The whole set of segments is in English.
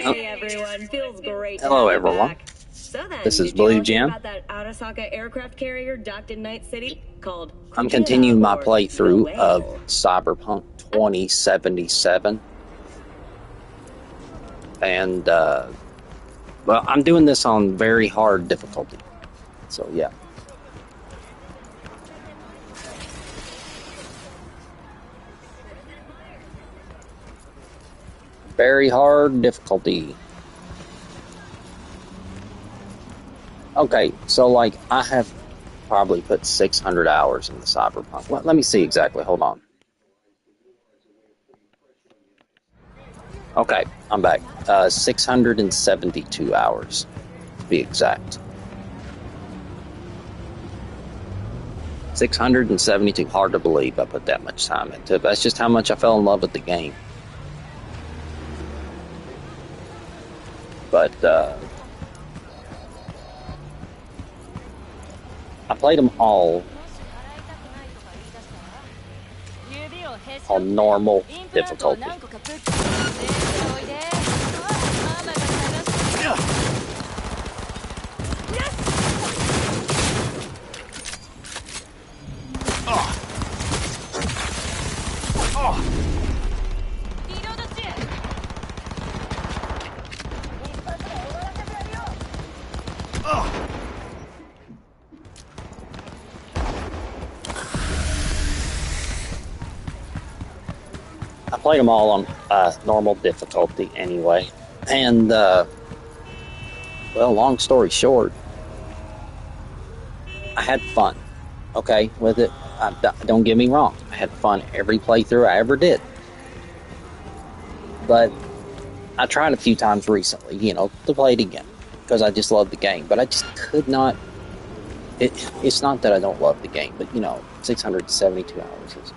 Hey everyone, feels great to Hello have you everyone. back. So then, This is did y'all Blue hear Jam. about that Arasaka aircraft carrier docked in Night City called I'm Kujira continuing my or the playthrough of Whale? Cyberpunk 2077. And, well, I'm doing this on very hard difficulty. So, yeah. Very hard difficulty. Okay, so, like, I have probably put 600 hours in the Cyberpunk. Let me see exactly. Hold on. Okay, I'm back. 672 hours, to be exact. 672. Hard to believe I put that much time into it. That's just how much I fell in love with the game. But, I played them all on normal difficulty. I played them all on normal difficulty anyway. And, well, long story short, I had fun, okay, with it. Don't get me wrong. I had fun every playthrough I ever did. But I tried a few times recently, to play it again. Because I just love the game. But I just could not... It's not that I don't love the game, but, 672 hours is...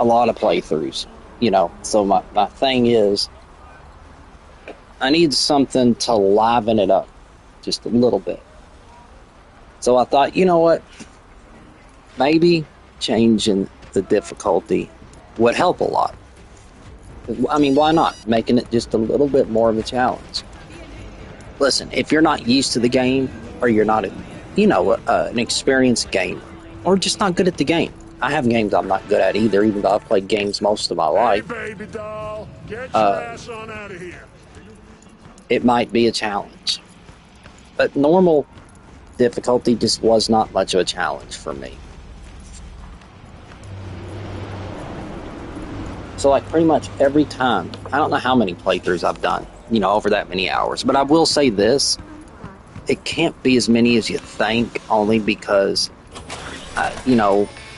a lot of playthroughs, so my thing is I need something to liven it up just a little bit. So I thought, you know what, maybe changing the difficulty would help a lot. I mean, why not? Making it just a little bit more of a challenge. Listen, if you're not used to the game, or you're not an experienced gamer, or just not good at the game, I have games I'm not good at either, even though I've played games most of my life. Hey, baby doll, get your ass on out of here. It might be a challenge. But normal difficulty just was not much of a challenge for me. So, like, pretty much every time, I don't know how many playthroughs I've done, over that many hours, but I will say this, it can't be as many as you think, only because,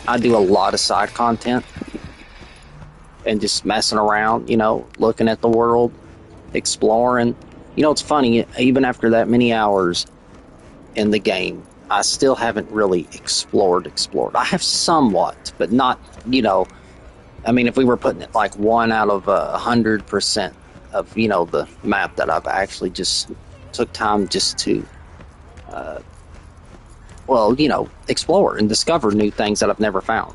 I do a lot of side content and just messing around, looking at the world, exploring. It's funny, even after that many hours in the game, I still haven't really explored. I have somewhat, but not, I mean, if we were putting it like 1 out of 100% of, the map that I've actually just took time just to, explore and discover new things that I've never found.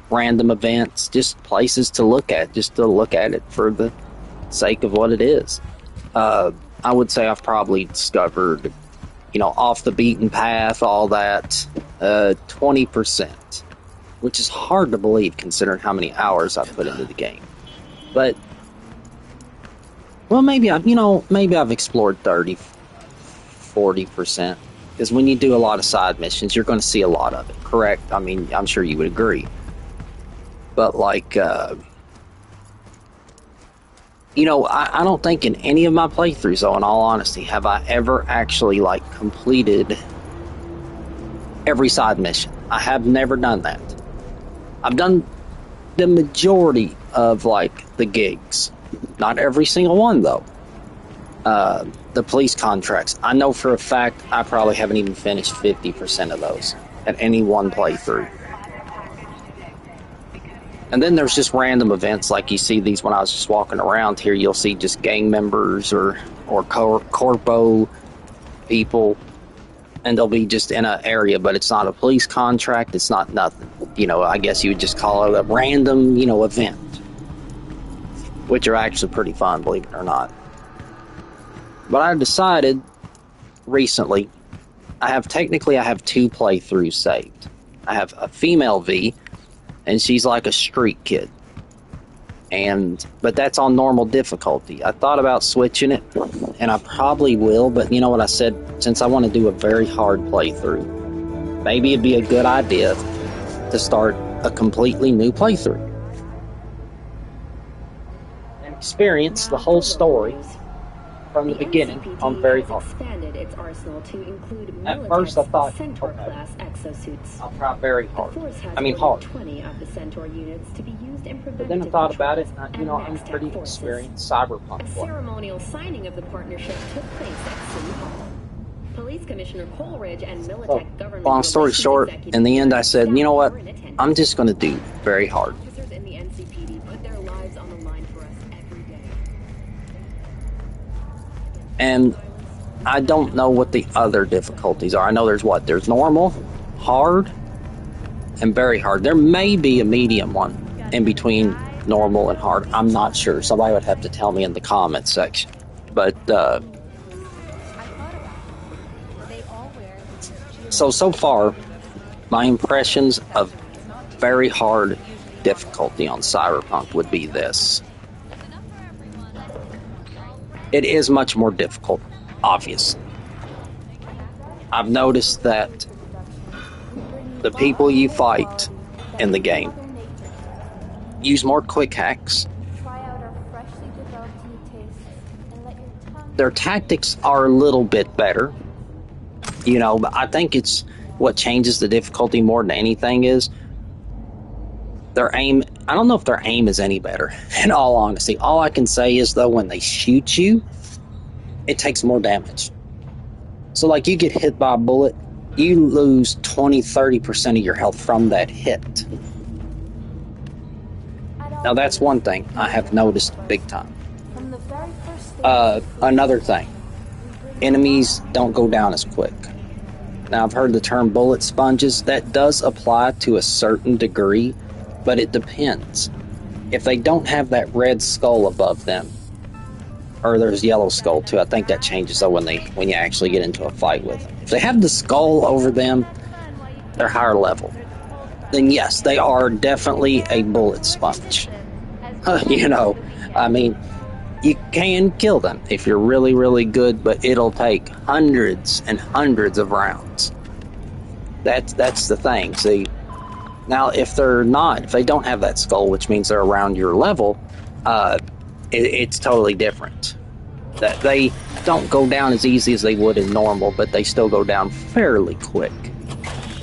Random events, just places to look at, just to look at it for the sake of what it is. I would say I've probably discovered, off the beaten path, all that, 20%, which is hard to believe considering how many hours I've put into the game. But, well, maybe I've explored 30, 40%. Because when you do a lot of side missions, you're going to see a lot of it, correct? I mean, I'm sure you would agree. But, like, I don't think in any of my playthroughs, though, in all honesty, have I ever actually, like, completed every side mission. I have never done that. I've done the majority of, like, the gigs. Not every single one, though. The police contracts. I know for a fact I probably haven't even finished 50% of those at any one playthrough. And then there's just random events like you see these when I was just walking around here. You'll see just gang members or corpo people, and they'll be just in an area, but it's not a police contract. It's not nothing. I guess you would just call it a random, event, which are actually pretty fun, believe it or not. But I decided recently, I have 2 playthroughs saved. I have a female V, and she's like a street kid. But that's on normal difficulty. I thought about switching it, and I probably will, but you know what I said? Since I want to do a very hard playthrough, maybe it'd be a good idea to start a completely new playthrough and experience the whole story from the beginning on very hard. Its arsenal to include At first I thought, Centaur okay, class exosuits. I'll try very hard. The Force has Hard. 20 of the Centaur units to be used in But preventative then I thought about it, patrols and I'm next pretty forces. experienced Cyberpunk A player. ceremonial signing of the partnership took place at City Hall. Police Commissioner Coleridge and Militech government. Long story short, in the end I said, you know what? I'm just going to do very hard. Officers in the NCPD put their lives on the line for us every day. And I don't know what the other difficulties are. I know there's normal, hard, and very hard. There may be a medium one in between normal and hard. I'm not sure. Somebody would have to tell me in the comments section. But, so far, my impressions of very hard difficulty on Cyberpunk would be this. It is much more difficult, obviously. I've noticed that the people you fight in the game use more quick hacks. Their tactics are a little bit better, but I think it's what changes the difficulty more than anything is their aim. I don't know if their aim is any better, in all honesty. All I can say is, though, when they shoot you, it takes more damage. So, like, you get hit by a bullet, you lose 20-30% of your health from that hit. Now, that's one thing I have noticed big time. Another thing, enemies don't go down as quick. Now, I've heard the term bullet sponges. That does apply to a certain degree, but it depends. If they don't have that red skull above them, or there's yellow skull too, I think that changes though when you actually get into a fight with them. If they have the skull over them, they're higher level. Then yes, they are definitely a bullet sponge. You can kill them if you're really, really good, but it'll take hundreds and hundreds of rounds. That's the thing. See, now if they don't have that skull, which means they're around your level, it's totally different. That they don't go down as easy as they would in normal, but they still go down fairly quick.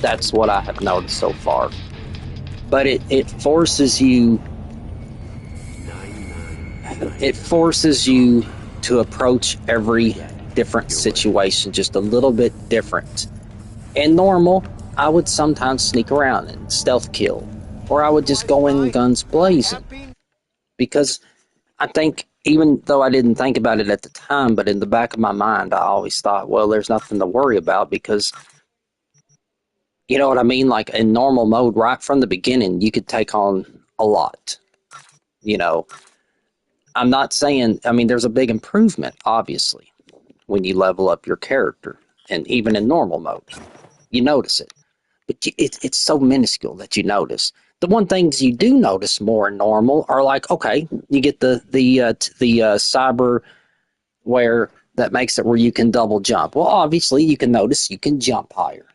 That's what I have noticed so far. But it forces you. It forces you to approach every different situation just a little bit different. In normal, I would sometimes sneak around and stealth kill, or I would just go in guns blazing. Because I think, even though I didn't think about it at the time, but in the back of my mind, I always thought, well, there's nothing to worry about because, you know what I mean? Like in normal mode, right from the beginning, you could take on a lot. I'm not saying, there's a big improvement, obviously, when you level up your character. And even in normal mode, you notice it. But it's so minuscule that you notice. The one things you do notice more in normal are like, okay, you get the cyberware that makes it where you can double jump. Well, obviously, you can notice you can jump higher.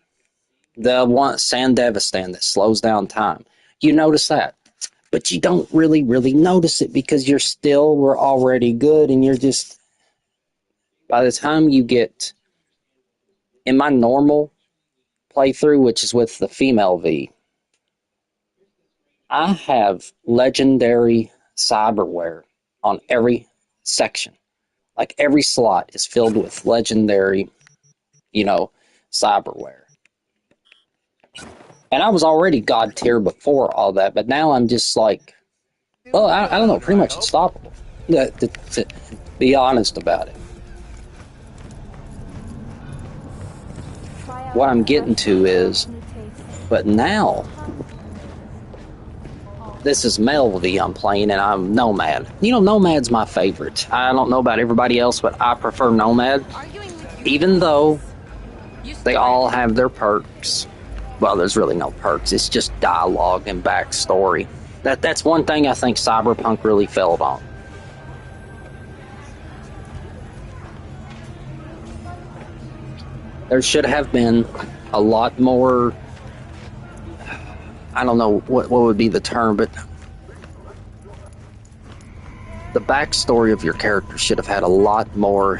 The one Sandevistan that slows down time, you notice that. But you don't really, really notice it because we're already good, and you're just, by the time you get, in my normal playthrough, which is with the female V, I have legendary cyberware on every section. Like every slot is filled with legendary, cyberware. And I was already god tier before all that, but now I'm just like, well, I don't know, pretty much unstoppable. To be honest about it. What I'm getting to is, but now, this is Melody I'm playing, and I'm Nomad. You know, Nomad's my favorite. I don't know about everybody else, but I prefer Nomad, even though they all have their perks. Well, there's really no perks. It's just dialogue and backstory. That's one thing I think Cyberpunk really failed on. There should have been a lot more. I don't know what would be the term, but the backstory of your character should have had a lot more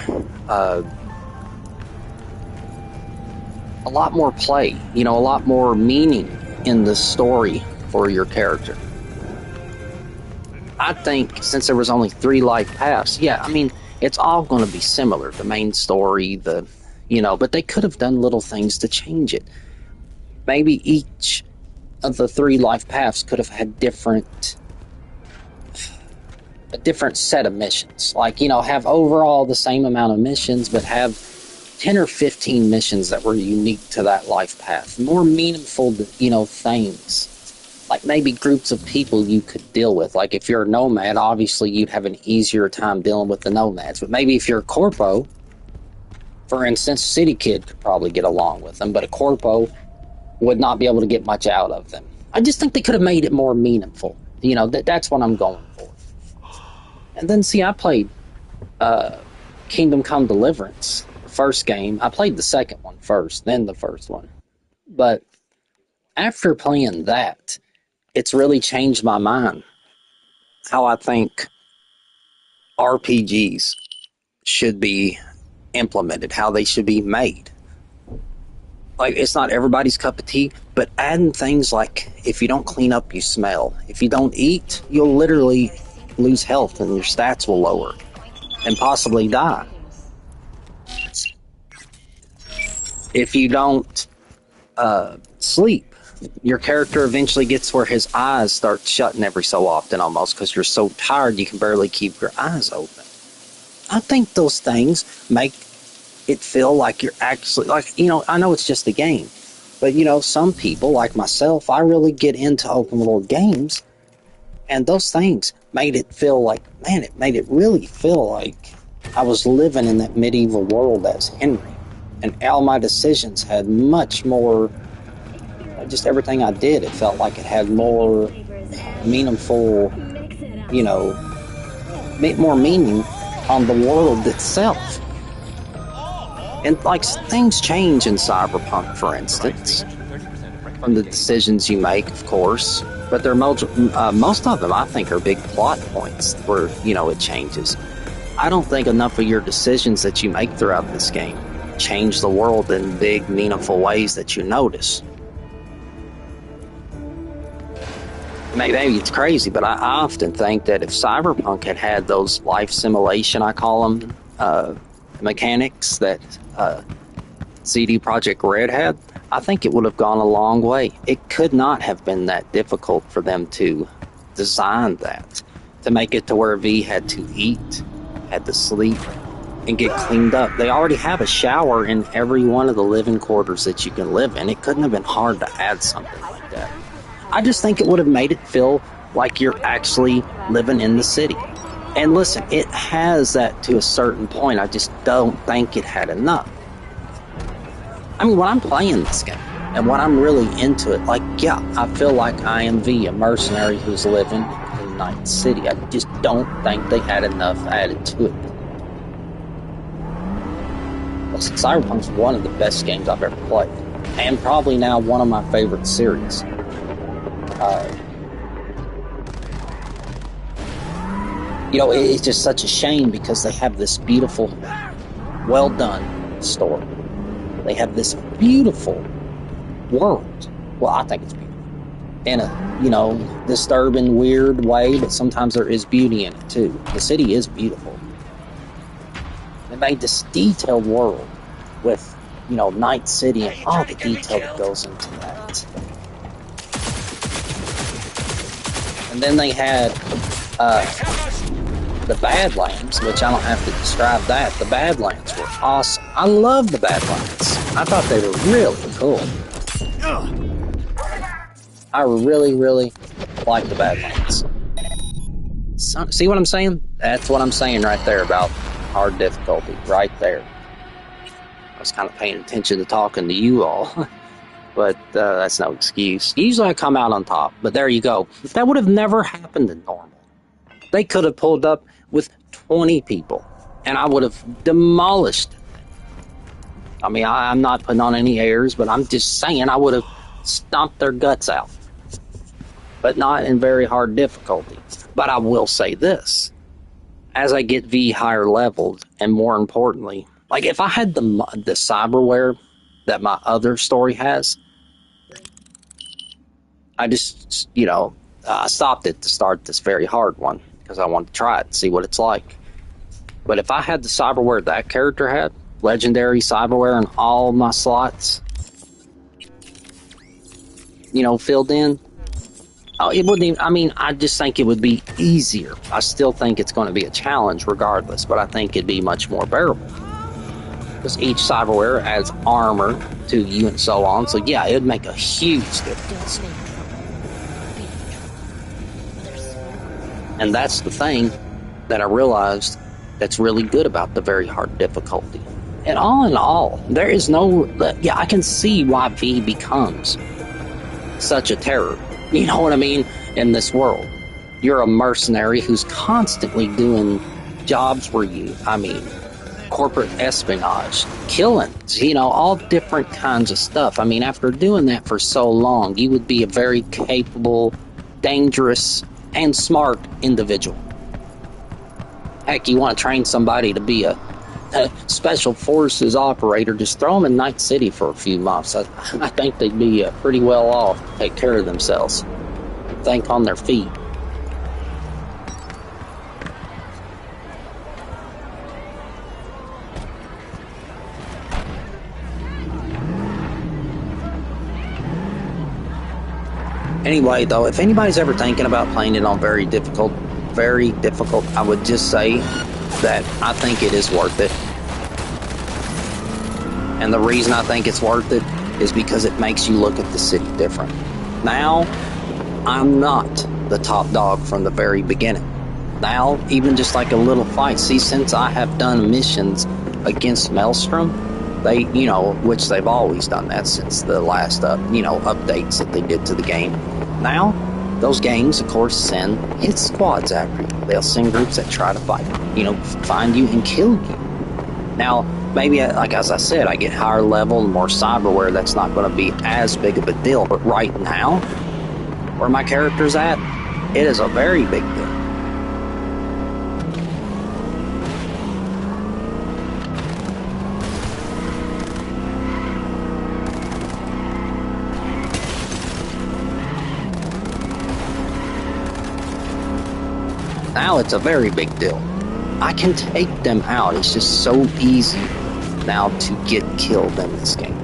play, you know, a lot more meaning in the story for your character. I think since there was only 3 life paths, yeah, I mean, it's all going to be similar, the main story, but they could have done little things to change it. Maybe each of the 3 life paths could have had a different set of missions. Like, you know, have overall the same amount of missions, but have 10 or 15 missions that were unique to that life path. More meaningful, you know, things. Like maybe groups of people you could deal with. Like if you're a nomad, obviously you'd have an easier time dealing with the nomads. But maybe if you're a corpo, for instance, City Kid could probably get along with them, but a corpo would not be able to get much out of them. I just think they could have made it more meaningful. You know, that's what I'm going for. And then, see, I played Kingdom Come Deliverance, first game. I played the second one first, then the first one. But after playing that, it's really changed my mind how I think RPGs should be implemented, how they should be made. Like, it's not everybody's cup of tea, but adding things like, if you don't clean up, you smell. If you don't eat, you'll literally lose health and your stats will lower and possibly die. If you don't sleep, your character eventually gets where his eyes start shutting every so often almost because you're so tired you can barely keep your eyes open. I think those things make it feel like you're actually, like, you know, I know it's just a game, but, you know, some people, like myself, I really get into open world games, and those things made it feel like, man, it made it really feel like I was living in that medieval world as Henry, and all my decisions had much more, just everything I did, it felt like it had more meaningful, you know, more meaning on the world itself. And, like, things change in Cyberpunk, for instance, from the decisions you make, of course. But they're most of them, I think, are big plot points where, you know, it changes. I don't think enough of your decisions that you make throughout this game change the world in big, meaningful ways that you notice. Maybe it's crazy, but I often think that if Cyberpunk had had those life simulation, I call them, mechanics that CD Projekt Red had, I think it would have gone a long way. It could not have been that difficult for them to design that, to make it to where V had to eat, had to sleep, and get cleaned up. They already have a shower in every one of the living quarters that you can live in. It couldn't have been hard to add something like that. I just think it would have made it feel like you're actually living in the city. And listen, it has that to a certain point. I just don't think it had enough. I mean, when I'm playing this game, and when I'm really into it, like, yeah, I feel like I am V, a mercenary who's living in Night City. I just don't think they had enough added to it. Listen, Cyberpunk's one of the best games I've ever played, and probably now one of my favorite series. You know, it's just such a shame because they have this beautiful, well done story. They have this beautiful world. Well, I think it's beautiful. In a, you know, disturbing, weird way, but sometimes there is beauty in it too. The city is beautiful. They made this detailed world with, you know, Night City and all the detail that goes into that. And then they had the Badlands, which I don't have to describe that. The Badlands were awesome. I love the Badlands. I thought they were really cool. I really, really like the Badlands. So, see what I'm saying? That's what I'm saying right there about hard difficulty, right there. I was kind of paying attention to talking to you all, but that's no excuse. Usually I come out on top, but there you go. That would have never happened in normal. They could have pulled up with 20 people, and I would have demolished it. I mean, I'm not putting on any airs, but I'm just saying I would have stomped their guts out. But not in very hard difficulty. But I will say this. As I get V higher leveled, and more importantly, like if I had the cyberware that my other story has, I just, I stopped it to start this very hard one because I wanted to try it and see what it's like. But if I had the cyberware that character had, legendary cyberware in all my slots, filled in, it wouldn't even, I just think it would be easier. I still think it's going to be a challenge regardless, but I think it'd be much more bearable. Because each cyberware adds armor to you and so on. So yeah, it'd make a huge difference. And that's the thing that I realized that's really good about the very hard difficulty. And all in all, there is no... Yeah, I can see why V becomes such a terror. You know what I mean? In this world. You're a mercenary who's constantly doing jobs where corporate espionage, killings, all different kinds of stuff. After doing that for so long, you would be a very capable, dangerous, and smart individual. Heck, you want to train somebody to be a special forces operator, just throw them in Night City for a few months. I think they'd be pretty well off to take care of themselves. Think on their feet. Anyway, though, if anybody's ever thinking about playing it on very difficult, I would just say that I think it is worth it. And the reason I think it's worth it is because it makes you look at the city different. Now, I'm not the top dog from the very beginning. Now, even just like a little fight, see, since I have done missions against Maelstrom, they, which they've always done that since the last, updates that they did to the game. Now, those games, of course, send hit squads after you. They'll send groups that try to fight, find you and kill you. Now, maybe, like as I said, I get higher level and more cyberware, that's not going to be as big of a deal. But right now, where my character's at, it is a very big deal. Now it's a very big deal. I can take them out. It's just so easy now to get killed in this game.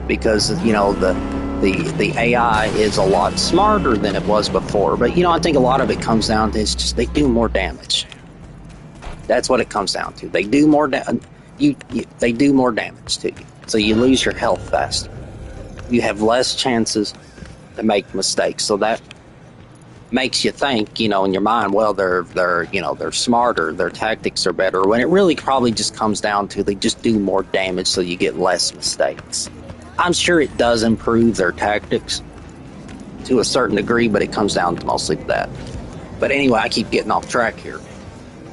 Because, the AI is a lot smarter than it was before. But, I think a lot of it comes down to they do more damage. That's what it comes down to. They do more they do more damage to you. So you lose your health faster. You have less chances to make mistakes. So that makes you think, in your mind, well, they're smarter, their tactics are better, when it really probably just comes down to they just do more damage so you get less mistakes. I'm sure it does improve their tactics to a certain degree, but it comes down to mostly that. But anyway, I keep getting off track here.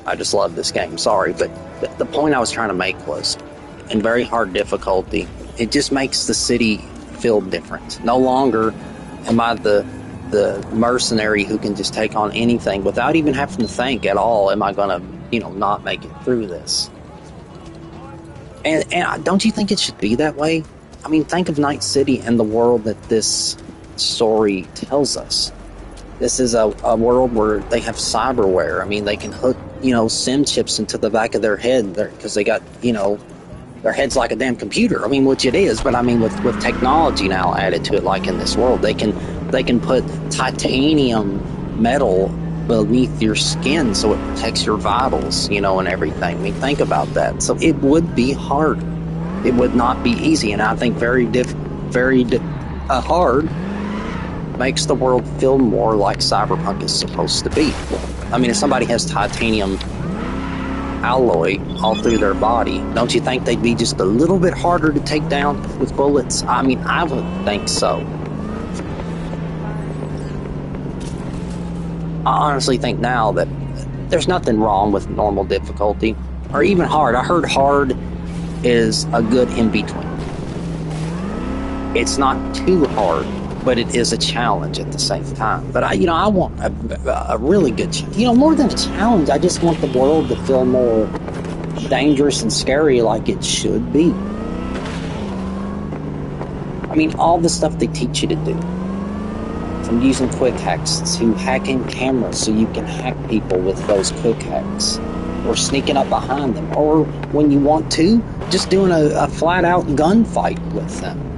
I just love this game, sorry, but the point I was trying to make was, in very hard difficulty, it just makes the city feel different. No longer am I the mercenary who can just take on anything without even having to think at all, am I going to, not make it through this? And don't you think it should be that way? Think of Night City and the world that this story tells us. This is a world where they have cyberware. They can hook, SIM chips into the back of their head because they got, their head's like a damn computer. Which it is, but with technology now added to it, like in this world, they can put titanium metal beneath your skin so it protects your vitals, and everything. Think about that. So it would be hard. It would not be easy, and I think very hard makes the world feel more like Cyberpunk is supposed to be. I mean, if somebody has titanium alloy all through their body, don't you think they'd be just a little bit harder to take down with bullets? I mean, I would think so. I honestly think now that there's nothing wrong with normal difficulty or even hard. I heard hard is a good in between. It's not too hard, but it is a challenge at the same time. But I want a really good, more than a challenge. I just want the world to feel more dangerous and scary, like it should be. I mean, all the stuff they teach you to do, from using quick hacks to hacking cameras so you can hack people with those quick hacks, or sneaking up behind them, or when you want to, just doing a flat-out gunfight with them.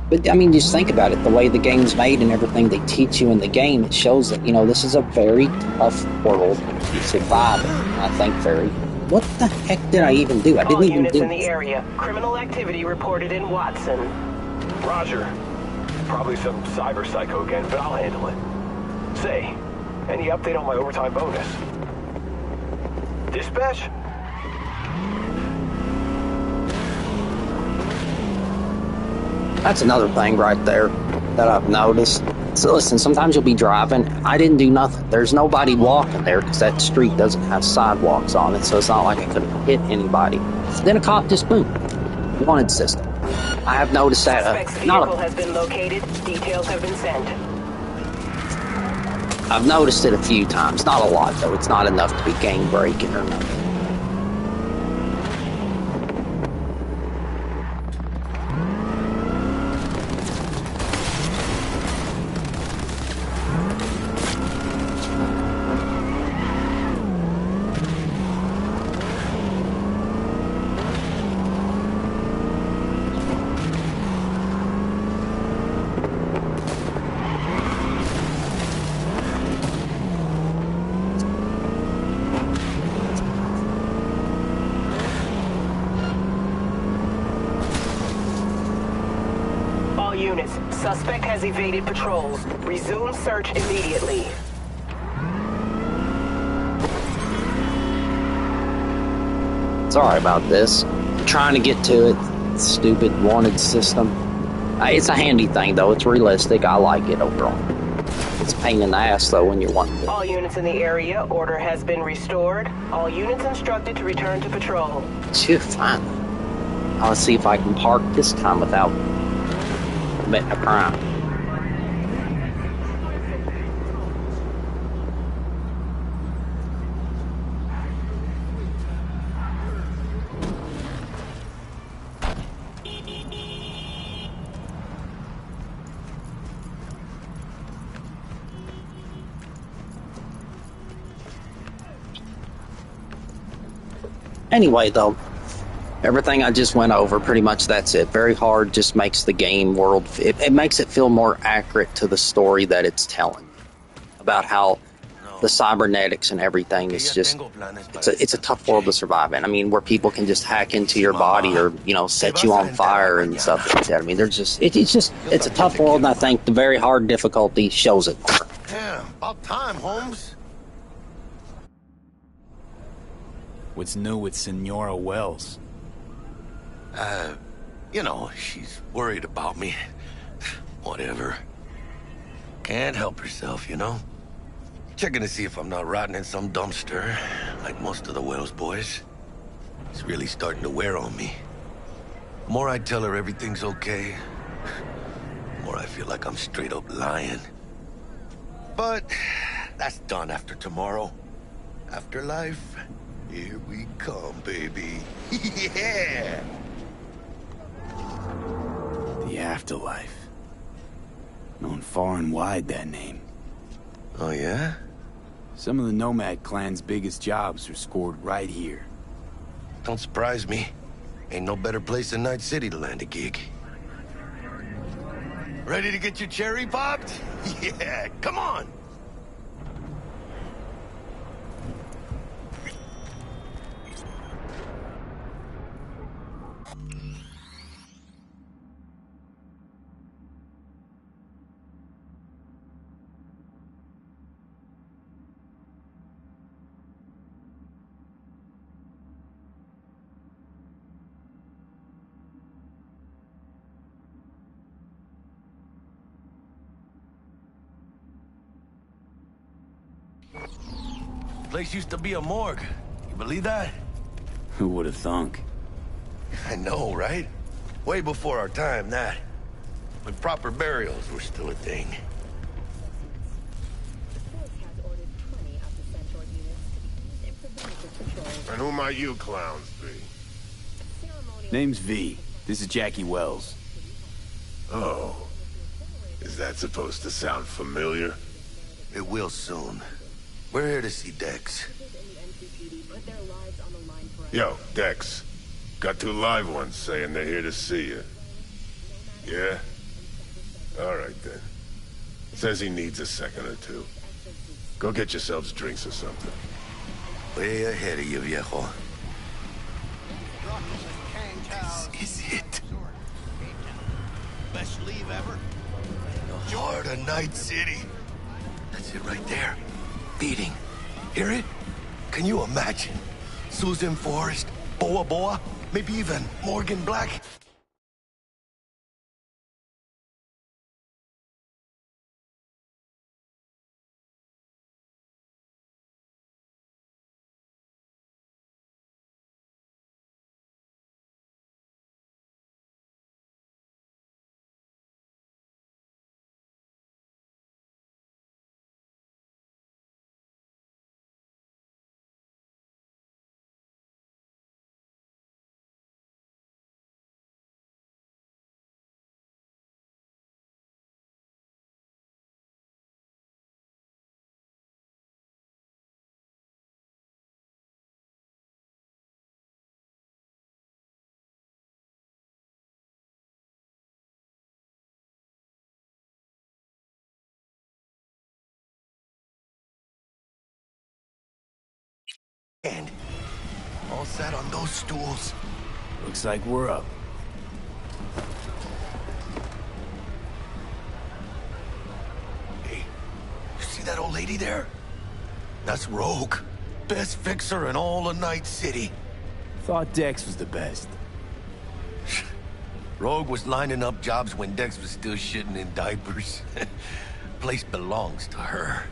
But, I mean, just think about it. The way the game's made and everything they teach you in the game, it shows that, this is a very tough world to survive in. I think What the heck did I even do? I didn't even do... All units in the area. Criminal activity reported in Watson. Roger. Probably some cyber psycho again, but I'll handle it. Say, any update on my overtime bonus? Dispatch? That's another thing right there that I've noticed. So listen, sometimes you'll be driving. I didn't do nothing. There's nobody walking there because that street doesn't have sidewalks on it, so it's not like I could have hit anybody. Then a cop just boom. Wanted system. I have noticed that. Suspect's vehicle has been located. Details have been sent. I've noticed it a few times. Not a lot though. It's not enough to be game breaking or nothing. Suspect has evaded patrols. Resume search immediately. Sorry about this. I'm trying to get to it. Stupid wanted system. It's a handy thing though. It's realistic. I like it overall. It's a pain in the ass though when you're wanting it. All units in the area. Order has been restored. All units instructed to return to patrol. Phew, fine. I'll see if I can park this time without committing a crime. Anyway, though, everything I just went over, pretty much that's it. Very hard, just makes the game world, it makes it feel more accurate to the story that it's telling. About how the cybernetics and everything is just, it's a tough world to survive in. I mean, where people can just hack into your body or, set you on fire and stuff like that. I mean, they're just, it's a tough world, and I think the very hard difficulty shows it. Yeah, about time, Holmes. What's new with Senora Wells? She's worried about me. Whatever. Can't help herself, Checking to see if I'm not rotting in some dumpster, like most of the Wells boys. It's really starting to wear on me. The more I tell her everything's okay, the more I feel like I'm straight up lying. But that's done after tomorrow. Afterlife, here we come, baby. Yeah! The afterlife. Known far and wide, that name. Oh, yeah? Some of the Nomad clan's biggest jobs are scored right here. Don't surprise me. Ain't no better place than Night City to land a gig. Ready to get your cherry popped? Yeah, come on! Place used to be a morgue. You believe that? Who would have thunk? I know, right? Way before our time, that. When proper burials were still a thing. The force has ordered 20 of the Centaur units to be used in preventative patrols. And who might you clowns be? Ceremonial Name's V. This is Jackie Wells. Oh. Is that supposed to sound familiar? It will soon. We're here to see Dex. in the NCPD put their lives on the line for us. Yo, Dex. Got 2 live ones saying they're here to see you. Yeah? Alright then. Says he needs a second or 2. Go get yourselves drinks or something. Way ahead of you, viejo. This is it. Best leave ever. The heart of Night City. That's it right there. Beating. Hear it? Can you imagine? Susan Forrest, Boa Boa, maybe even Morgan Black. And all sat on those stools. Looks like we're up. Hey, you see that old lady there? That's Rogue. Best fixer in all of Night City. Thought Dex was the best. Rogue was lining up jobs when Dex was still shitting in diapers. Place belongs to her.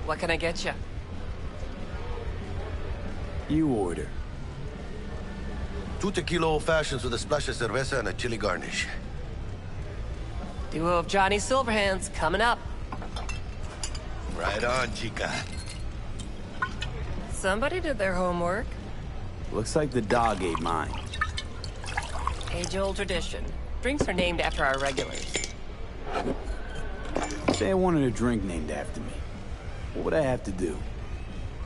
What can I get you? You order. 2 tequila old fashions with a splash of cerveza and a chili garnish. Duo of Johnny Silverhands coming up. Right on, chica. Somebody did their homework. Looks like the dog ate mine. Age-old tradition. Drinks are named after our regulars. Say I wanted a drink named after me. What would I have to do?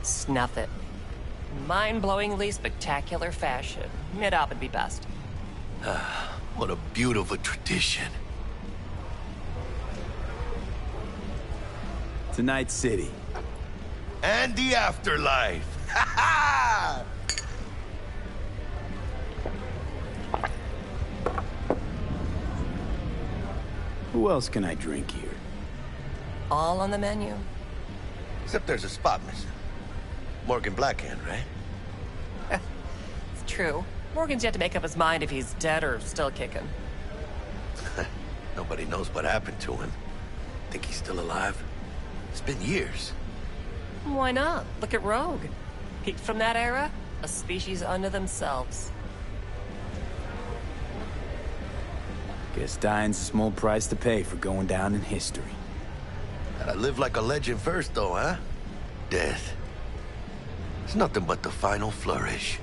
Snuff it. Mind-blowingly spectacular fashion. Mid-op would be best. What a beautiful tradition. Tonight's City. And the afterlife. Ha ha! Who else can I drink here? All on the menu. Except there's a spot missing. Morgan Blackhand, right? It's true. Morgan's yet to make up his mind if he's dead or still kicking. Nobody knows what happened to him. Think he's still alive? It's been years. Why not? Look at Rogue. Peaked from that era, a species unto themselves. Guess dying's a small price to pay for going down in history. Gotta live like a legend first, though, huh? Death. It's nothing but the final flourish.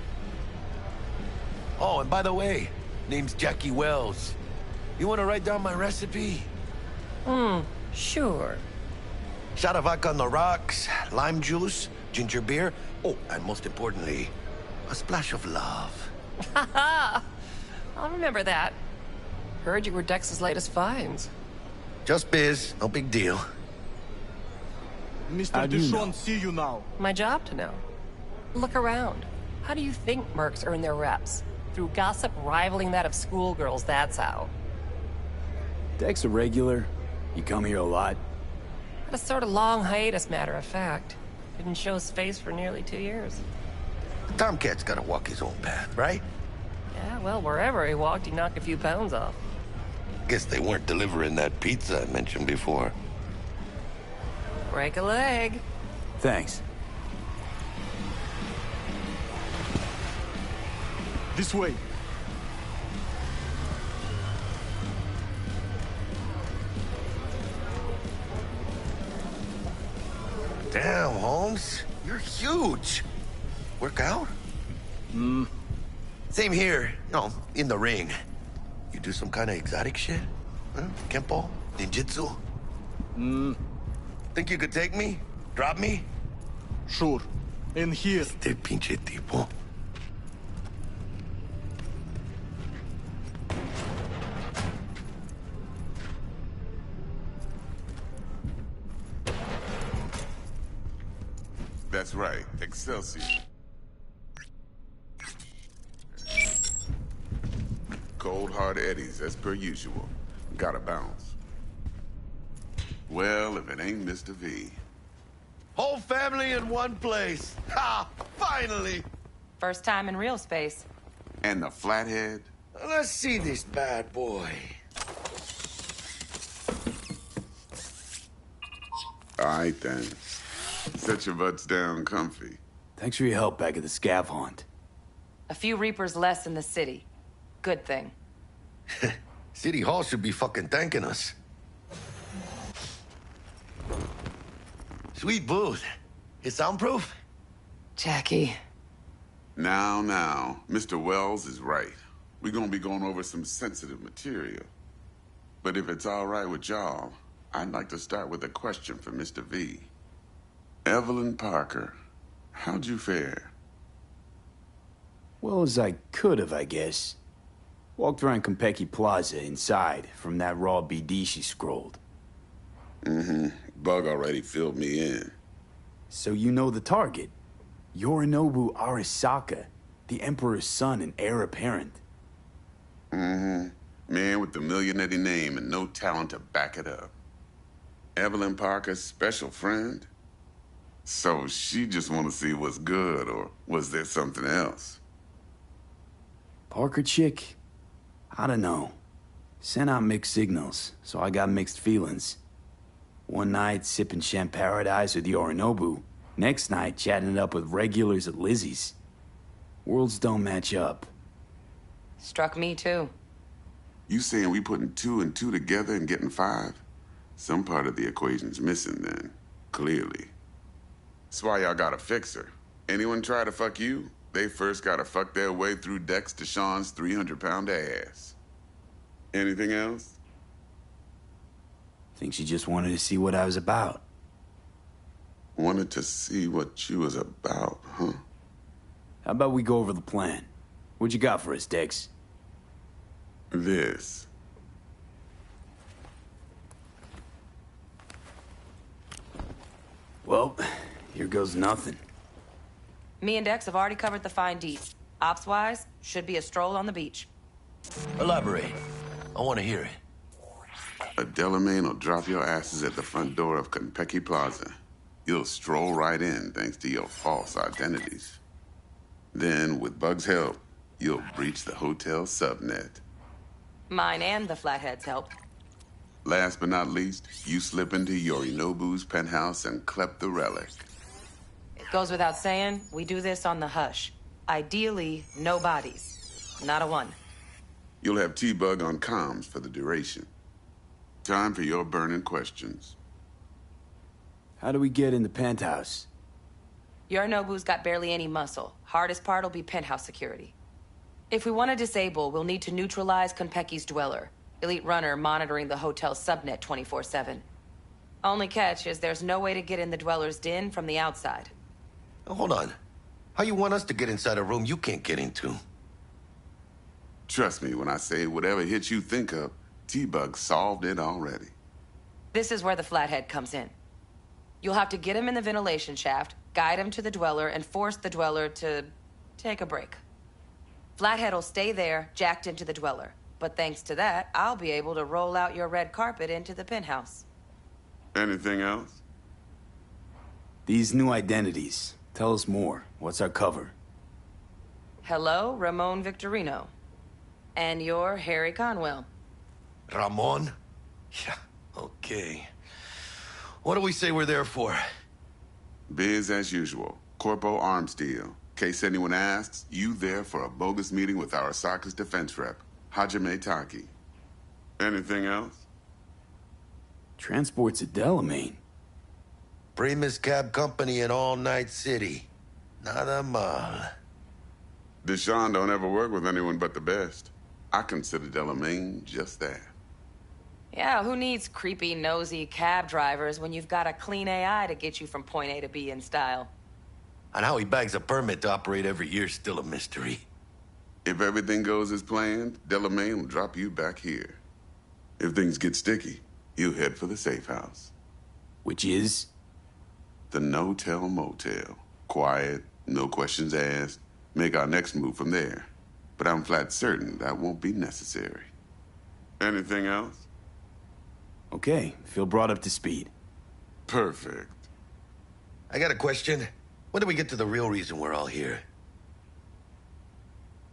Oh, and by the way, name's Jackie Wells. You wanna write down my recipe? Sure. Shot of vodka on the rocks, lime juice, ginger beer. Oh, and most importantly, a splash of love. Haha! I'll remember that. Heard you were Dex's latest finds. Just biz, no big deal. How Mr. do you know? Dishon, see you now. My job to know. Look around. How do you think mercs earn their reps? Through gossip rivaling that of schoolgirls, that's how. Dex a regular? You come here a lot? Had a sort of long hiatus, matter of fact. Didn't show his face for nearly 2 years. Tomcat's gotta walk his own path, right? Yeah, well, wherever he walked, he knocked a few pounds off. Guess they weren't delivering that pizza I mentioned before. Break a leg. Thanks. This way. Damn, Holmes. You're huge. Work out? Same here. No, in the ring. You do some kind of exotic shit? Huh? Kempo? Ninjutsu? Think you could take me? Drop me? Sure. In here. Este pinche tipo. That's right, Excelsior. Cold hard eddies, as per usual. Gotta bounce. Well, if it ain't Mr. V. Whole family in one place. Ha! Finally! First time in real space. And the flathead? Let's see this bad boy. All right, then. Set your butts down comfy. Thanks for your help back at the scav haunt. A few Reapers less in the city. Good thing. City Hall should be fucking thanking us. Sweet booth. It's soundproof? Jackie. Now, Mr. Wells is right. We're gonna be going over some sensitive material. But if it's all right with y'all, I'd like to start with a question for Mr. V. Evelyn Parker, how'd you fare? Well as I could have, I guess. Walked around Konpeki Plaza inside from that raw BD she scrolled. Bug already filled me in. So you know the target. Yorinobu Arasaka, the Emperor's son and heir apparent. Man with the millionaire name and no talent to back it up. Evelyn Parker's special friend? So she just want to see what's good, or was there something else? Parker chick? I don't know. Sent out mixed signals, so I got mixed feelings. One night, sipping Champ Paradise with Yorinobu. Next night, chatting it up with regulars at Lizzie's. Worlds don't match up. Struck me too. You saying we putting 2 and 2 together and getting 5? Some part of the equation's missing then, clearly. That's why y'all gotta fix her. Anyone try to fuck you, they first gotta fuck their way through Dex Deshawn's 300-pound ass. Anything else? Think she just wanted to see what I was about. Wanted to see what you was about, huh? How about we go over the plan? What you got for us, Dex? This. Well, here goes nothing. Me and Dex have already covered the fine deets. Ops-wise, should be a stroll on the beach. Elaborate. I want to hear it. A Delamain will drop your asses at the front door of Konpeki Plaza. You'll stroll right in thanks to your false identities. Then, with Bug's help, you'll breach the hotel subnet. Mine and the Flathead's help. Last but not least, you slip into Yorinobu's penthouse and clep the relic. It goes without saying, we do this on the hush. Ideally, no bodies. Not a one. You'll have T-Bug on comms for the duration. Time for your burning questions. How do we get in the penthouse? Yorinobu's got barely any muscle. Hardest part'll be penthouse security. If we want to disable, we'll need to neutralize Konpeki's dweller. Elite runner monitoring the hotel's subnet 24/7. Only catch is there's no way to get in the dweller's den from the outside. Hold on. How you want us to get inside a room you can't get into? Trust me when I say whatever hit you think of, T-Bug solved it already. This is where the Flathead comes in. You'll have to get him in the ventilation shaft, guide him to the dweller, and force the dweller to take a break. Flathead'll stay there, jacked into the dweller. But thanks to that, I'll be able to roll out your red carpet into the penthouse. Anything else? These new identities. Tell us more. What's our cover? Hello, Ramon Victorino. And you're Harry Conwell. Ramon? Yeah, okay. What do we say we're there for? Biz as usual. Corpo arms deal. In case anyone asks, you there for a bogus meeting with Arasaka's defense rep, Hajime Taki. Anything else? Transport to Delamain. Primus Cab Company in All Night City. Nada mal. Deshaun don't ever work with anyone but the best. I consider Delamain just that. Yeah, who needs creepy, nosy cab drivers when you've got a clean AI to get you from point A to B in style? And how he bags a permit to operate every year is still a mystery. If everything goes as planned, Delamain will drop you back here. If things get sticky, you head for the safe house. Which is? The no-tell motel. Quiet, no questions asked. Make our next move from there. But I'm flat certain that won't be necessary. Anything else? Okay, feel brought up to speed. Perfect. I got a question. When do we get to the real reason we're all here?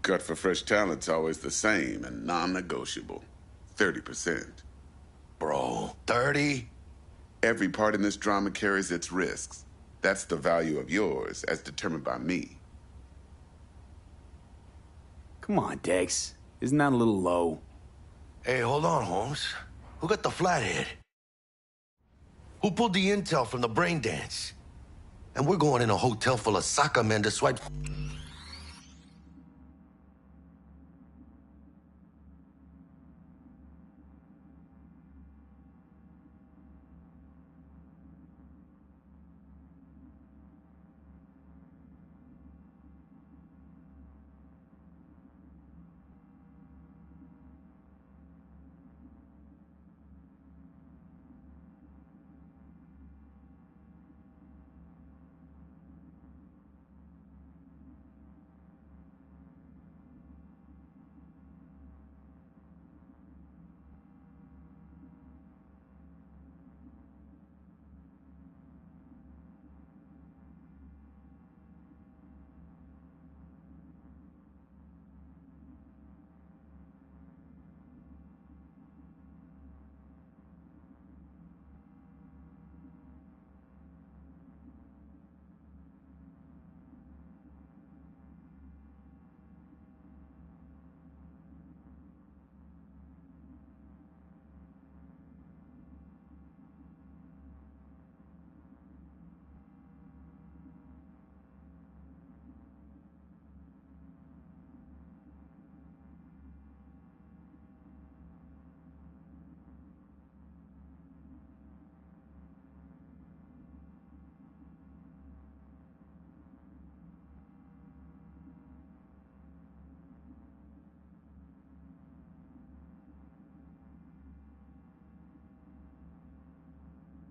Cut for fresh talent's always the same and non-negotiable. 30%. Bro, 30? Every part in this drama carries its risks. That's the value of yours, as determined by me. Come on, Dex. Isn't that a little low? Hey, hold on, Holmes. Who got the flathead? Who pulled the intel from the brain dance? And we're going in a hotel full of soccer men to swipe...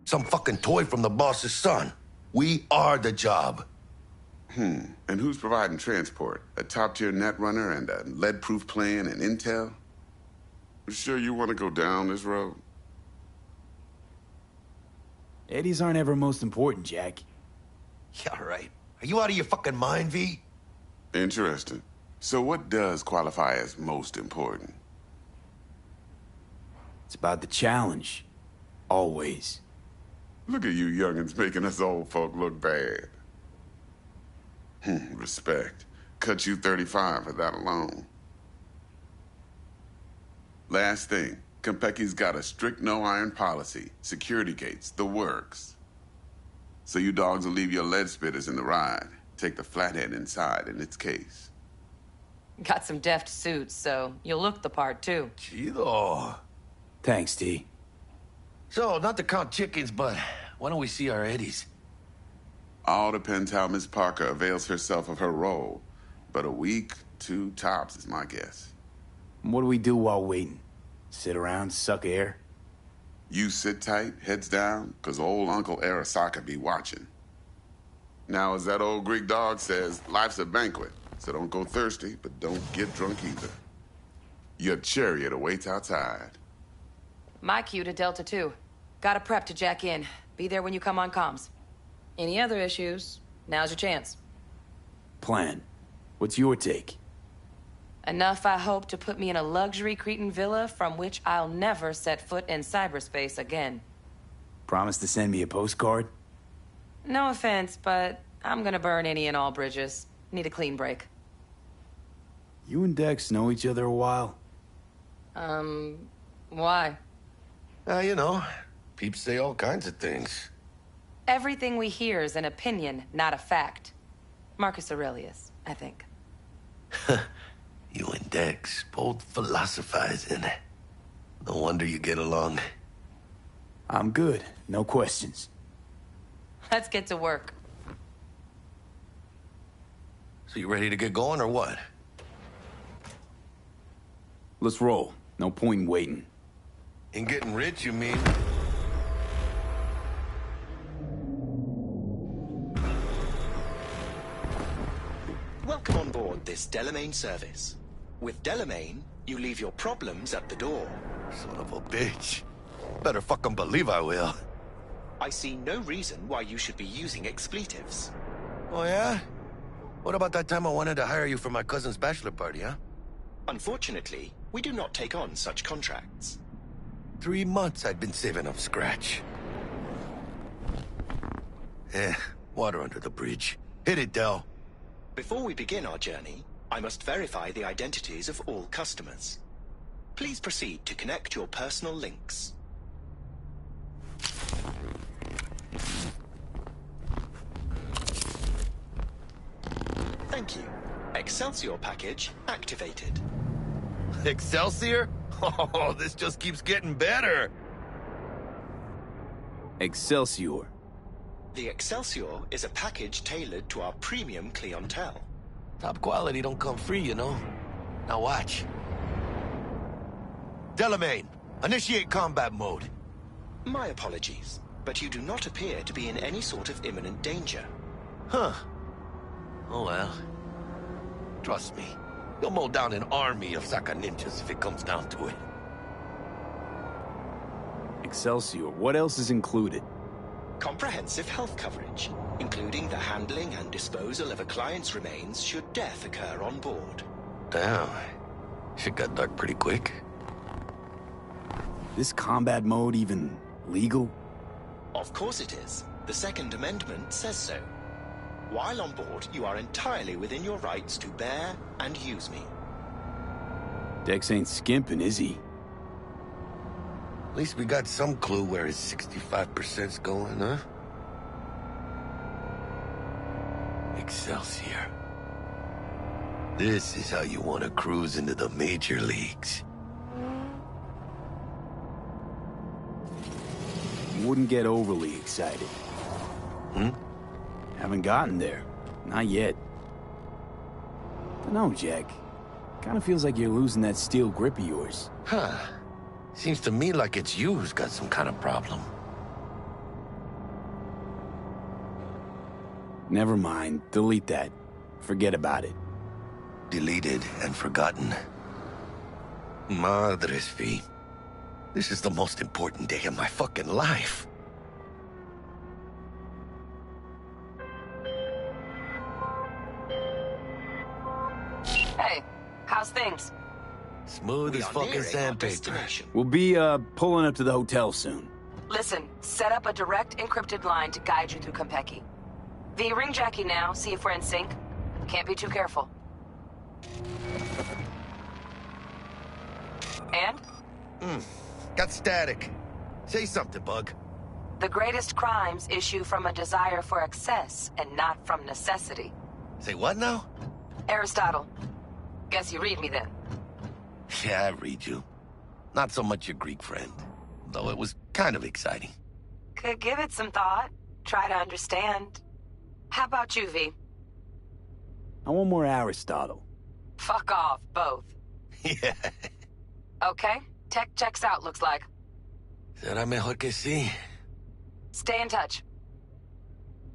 Some fucking toy from the boss's son. We are the job. And who's providing transport? A top-tier netrunner and a lead-proof plan and intel? You sure you want to go down this road? Eddies aren't ever most important, Jack. Yeah, right. Are you out of your fucking mind, V? Interesting. So what does qualify as most important? It's about the challenge. Always. Look at you youngins making us old folk look bad. Respect. Cut you 35 for that alone. Last thing. Konpeki's got a strict no-iron policy. Security gates, the works. So you dogs will leave your lead spitters in the ride. Take the flathead inside in its case. Got some deft suits, so you'll look the part, too. Chido. Thanks, T. So, not to count chickens, but why don't we see our Eddies? All depends how Miss Parker avails herself of her role. But a week, 2 tops is my guess. What do we do while waiting? Sit around, suck air? You sit tight, heads down, 'cause old Uncle Arasaka be watching. Now, as that old Greek dog says, life's a banquet, so don't go thirsty, but don't get drunk either. Your chariot awaits outside. My cue to Delta 2. Gotta prep to jack in. Be there when you come on comms. Any other issues, now's your chance. Plan. What's your take? Enough, I hope, to put me in a luxury Cretan villa from which I'll never set foot in cyberspace again. Promise to send me a postcard? No offense, but I'm gonna burn any and all bridges. Need a clean break. You and Dex know each other a while? Why? You know, peeps say all kinds of things. Everything we hear is an opinion, not a fact. Marcus Aurelius, I think. You and Dex both philosophizing. No wonder you get along. I'm good. No questions. Let's get to work. So you ready to get going or what? Let's roll. No point in waiting. In getting rich, you mean? Welcome on board this Delamain service. With Delamain, you leave your problems at the door. Son of a bitch. Better fucking believe I will. I see no reason why you should be using expletives. Oh, yeah? What about that time I wanted to hire you for my cousin's bachelor party, huh? Unfortunately, we do not take on such contracts. 3 months I'd been saving up scratch. Water under the bridge. Hit it, Del. Before we begin our journey, I must verify the identities of all customers. Please proceed to connect your personal links. Thank you. Excelsior package activated. Excelsior? Oh, this just keeps getting better. Excelsior. The Excelsior is a package tailored to our premium clientele. Top quality don't come free, you know. Now watch. Delamain, initiate combat mode. My apologies, but you do not appear to be in any sort of imminent danger. Huh. Oh well. Trust me, you'll mow down an army of Saka ninjas if it comes down to it. Excelsior, what else is included? Comprehensive health coverage, including the handling and disposal of a client's remains should death occur on board. Damn. Shit got dark pretty quick. This combat mode even legal? Of course it is. The Second Amendment says so. While on board, you are entirely within your rights to bear and use me. Dex ain't skimping, is he? At least we got some clue where his 65%'s going, huh? Excelsior. This is how you want to cruise into the major leagues. Wouldn't get overly excited. Haven't gotten there. Not yet. Dunno, Jack. Kinda feels like you're losing that steel grip of yours. Huh. Seems to me like it's you who's got some kind of problem. Never mind. Delete that. Forget about it. Deleted and forgotten. Madres fi. This is the most important day of my fucking life. Hey, how's things? Smooth We as are fucking nearing our sandpaper. destination. We'll be, pulling up to the hotel soon. Listen, set up a direct encrypted line to guide you through Konpeki. V, ring Jackie now, see if we're in sync. Can't be too careful. And? Got static. Say something, Bug. The greatest crimes issue from a desire for excess and not from necessity. Say what now? Aristotle. Guess you read me then. Yeah, I read you. Not so much your Greek friend. Though it was kind of exciting. Could give it some thought. Try to understand. How about you, V? I want more Aristotle. Fuck off, both. Yeah. Okay, tech checks out, looks like. Será mejor que sí. Stay in touch.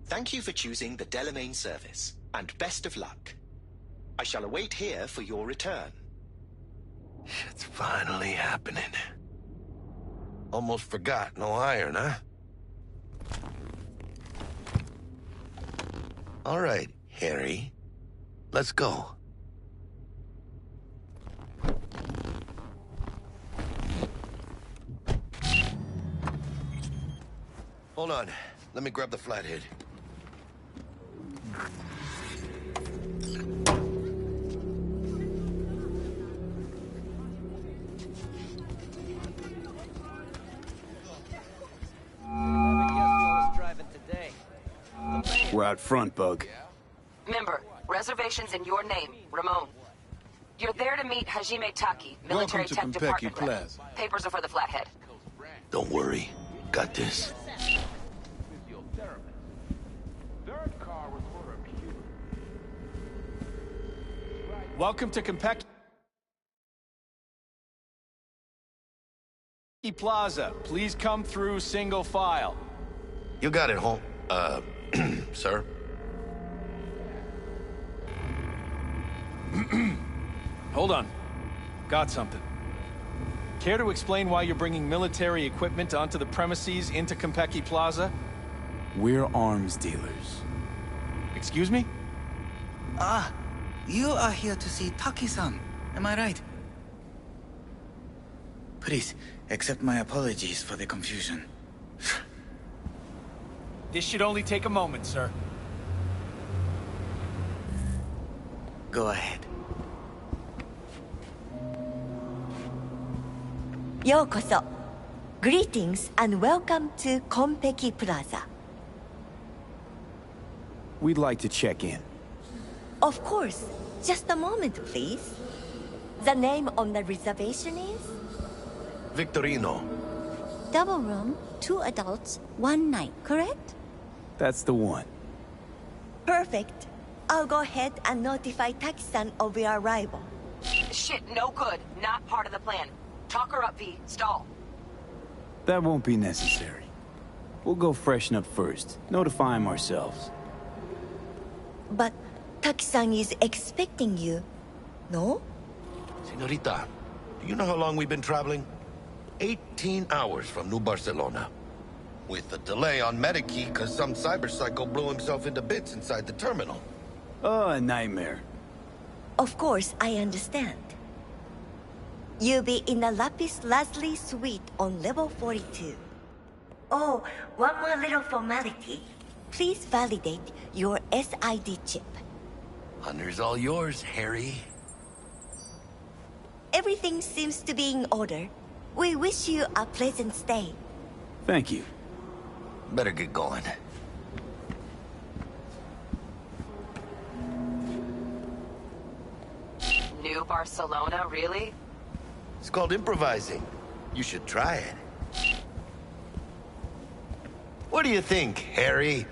Thank you for choosing the Delamain service, and best of luck. I shall await here for your return. Shit's finally happening. Almost forgot, no iron, huh? All right, Harry. Let's go. Hold on. Let me grab the flathead. We're out front, Bug. Member, reservations in your name, Ramon. You're there to meet Hajime Taki, military Welcome to tech Konpeki department rep. Plaza. Papers are for the Flathead. Don't worry. Got this. Welcome to Konpeki Plaza. Please come through single file. You got it, home. Sir? Hold on. Got something. Care to explain why you're bringing military equipment onto the premises into Konpeki Plaza? We're arms dealers. Excuse me? Ah, you are here to see Taki-san. Am I right? Please, accept my apologies for the confusion. This should only take a moment, sir. Go ahead. Yokoso. Greetings and welcome to Konpeki Plaza. We'd like to check in. Of course. Just a moment, please. The name on the reservation is? Victorino. Double room, 2 adults, 1 night, correct? That's the one. Perfect. I'll go ahead and notify Taki-san of your arrival. Shit, no good. Not part of the plan. Talk her up, V. Stall. That won't be necessary. We'll go freshen up first. Notify him ourselves. But Taki-san is expecting you, no? Senorita, do you know how long we've been traveling? 18 hours from New Barcelona. With a delay on Medikey because some cyberpsycho blew himself into bits inside the terminal. Oh, a nightmare. Of course, I understand. You'll be in the Lapis Lazuli suite on level 42. Oh, one more little formality. Please validate your SID chip. Honor's all yours, Harry. Everything seems to be in order. We wish you a pleasant stay. Thank you. Better get going. New Barcelona, really? It's called improvising. You should try it. What do you think, Harry?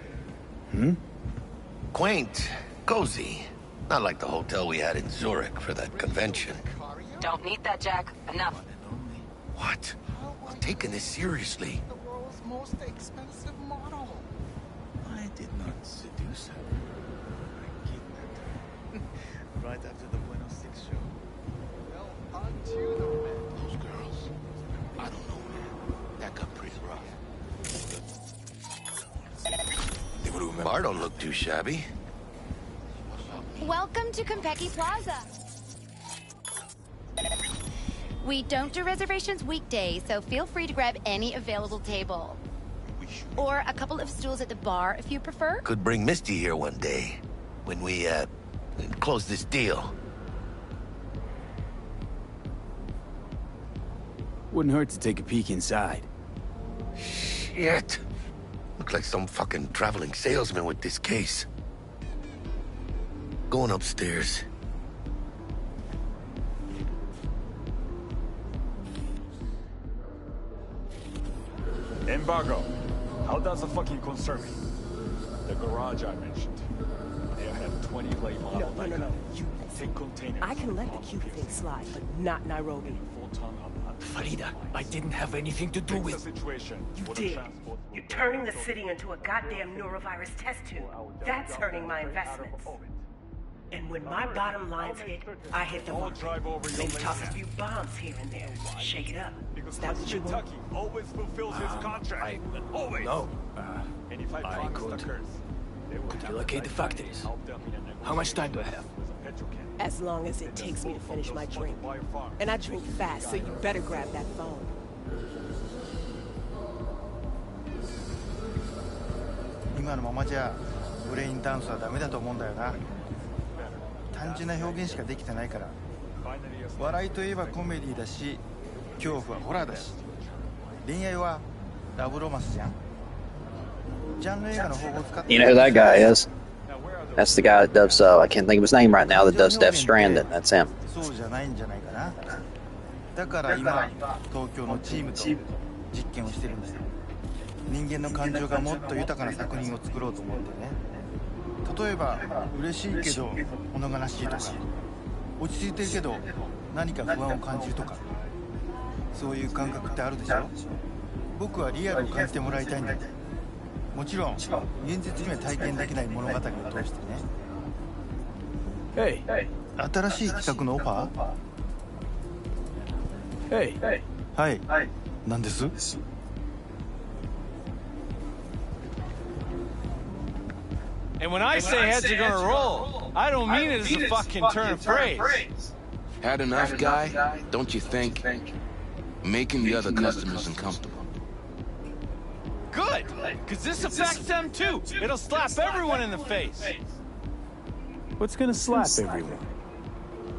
Quaint, cozy. Not like the hotel we had in Zurich for that convention. Don't need that, Jack. Enough. What? I'm taking this seriously. The world's most expensive model. I did not seduce her. I kidnapped her. Right after the Buenos Six show. Well, onto the men. Those girls. I don't know, man. That got pretty rough. Bar don't look too shabby. Welcome to Konpeki Plaza. We don't do reservations weekdays, so feel free to grab any available table. Or a couple of stools at the bar if you prefer. Could bring Misty here one day. When we, close this deal. Wouldn't hurt to take a peek inside. Shit. Look like some fucking traveling salesman with this case. Going upstairs. Embargo. How does it fucking concern me? The garage I mentioned. They have 20 late model. No. You 10 containers. I can let the cube thing slide, but not Nairobi. Farida, I didn't have anything to do Fix with... the situation. You did. You're turning the city into a goddamn neurovirus test tube. That's hurting my investments. And when my bottom lines hit, I hit the mark. Maybe toss a few bombs here and there. Shake it up. Because That's what you want. Kentucky always fulfills his contract. Always. No. And if I promise the curse, they will Could have you locate the factories? How much time do I have? As long as it takes me to finish my drink. And I drink fast, so you better grab that phone. ブレインダンスはダメだと思うんだよな。単純な表現しかできてないから。笑いといえばコメディだし、恐怖はホラーだし、恋愛はラブロマンスじゃん。ジャンル映画の方法を使って。You know who that guy is? That's the guy that does, I can't think of his name right now, that does Death Stranding. That's him. そうじゃないんじゃないかな。だから今、東京のチームと実験をしてるんだよ。人間の感情がもっと豊かな作品を作ろうと思ってね。例えば、嬉しいけど物悲しいとか、落ち着いてるけど何か不安を感じるとか、そういう感覚ってあるでしょ。僕はリアルを感じてもらいたいんだよ。もちろん現実には体験できない物語を通してね。Hey. 新しい企画のオファー？ Hey. はい。何です？ And when I say heads are gonna roll, I don't mean it as a fucking turn of phrase. Had enough, guy? Don't you think? Making the other customers uncomfortable. Good, because this affects them too. It'll slap everyone in the face. What's gonna slap everyone?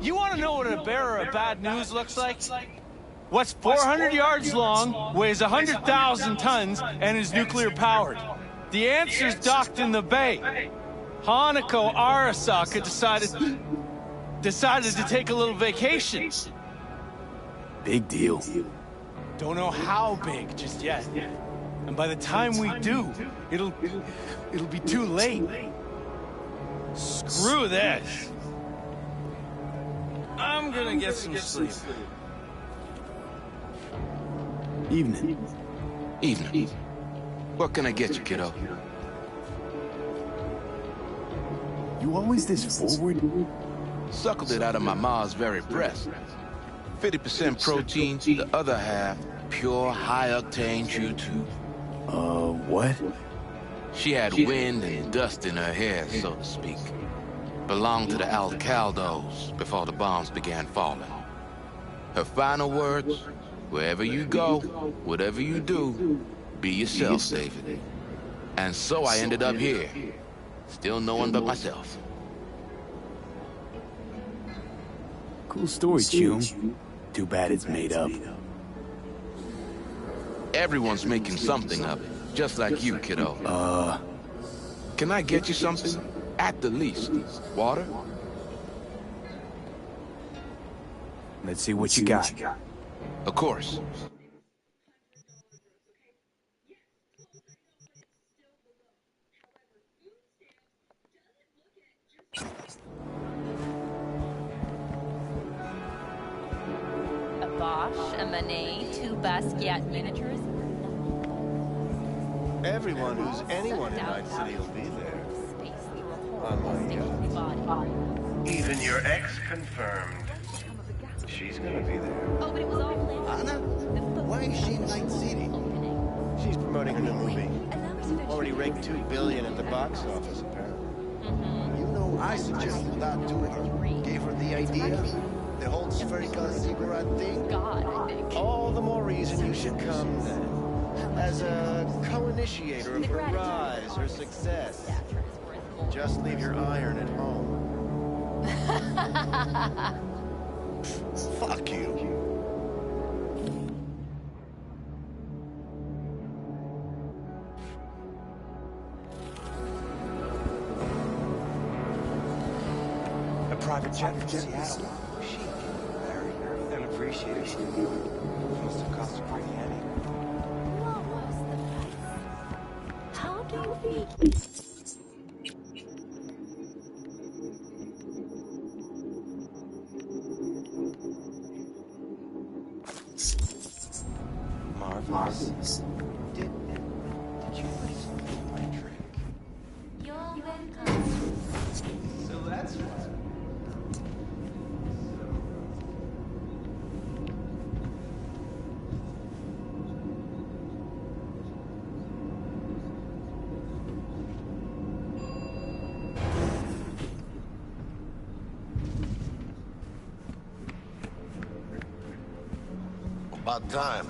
You want to know what a bearer of bad news looks like? What's 400 yards long, weighs 100,000 tons, and is nuclear powered? The answer's docked in the bay. Hanako Arasaka decided to take a little vacation. Big deal. Don't know how big just yet. And by the time we do, it'll be too late. Screw this. I'm gonna get some sleep. Evening. Evening. What can I get you, kiddo? You always this forward? Suckled it out of my ma's very breast. 50% protein, the other half pure high-octane choo-choo. What? She had wind and dust in her hair, so to speak. Belonged to the Alcaldos before the bombs began falling. Her final words, wherever you go, whatever you do, be yourself, David. And so I ended up here, still no one but myself. Cool story, Chum. Too bad it's made up. Everyone's making something of it, just like you, kiddo. Can I get you something? At the least. Water? Let's see what you got. Of course. A Bosch, a Manet, 2 Basquiat miniatures. Everyone who's anyone in Night City will be there. On my yacht. Even your ex confirmed. She's gonna be there. Oh, but it was all planned. Anna? Why is she in Night City? She's promoting her new movie. Already raked $2 billion at the box office, apparently. You know, I suggested that to her. Gave her the idea. The whole spherical ziggurat thing. God, I think. All the more reason you should come then. As a co-initiator of her rise, her success. Just leave your iron at home. Fuck you. A private jet from Seattle. Chic, very, and appreciated. Must have cost a pretty penny. What was the price? How do you feel? Marvelous. Did you listen to my trick? You're welcome. So that's why. About time.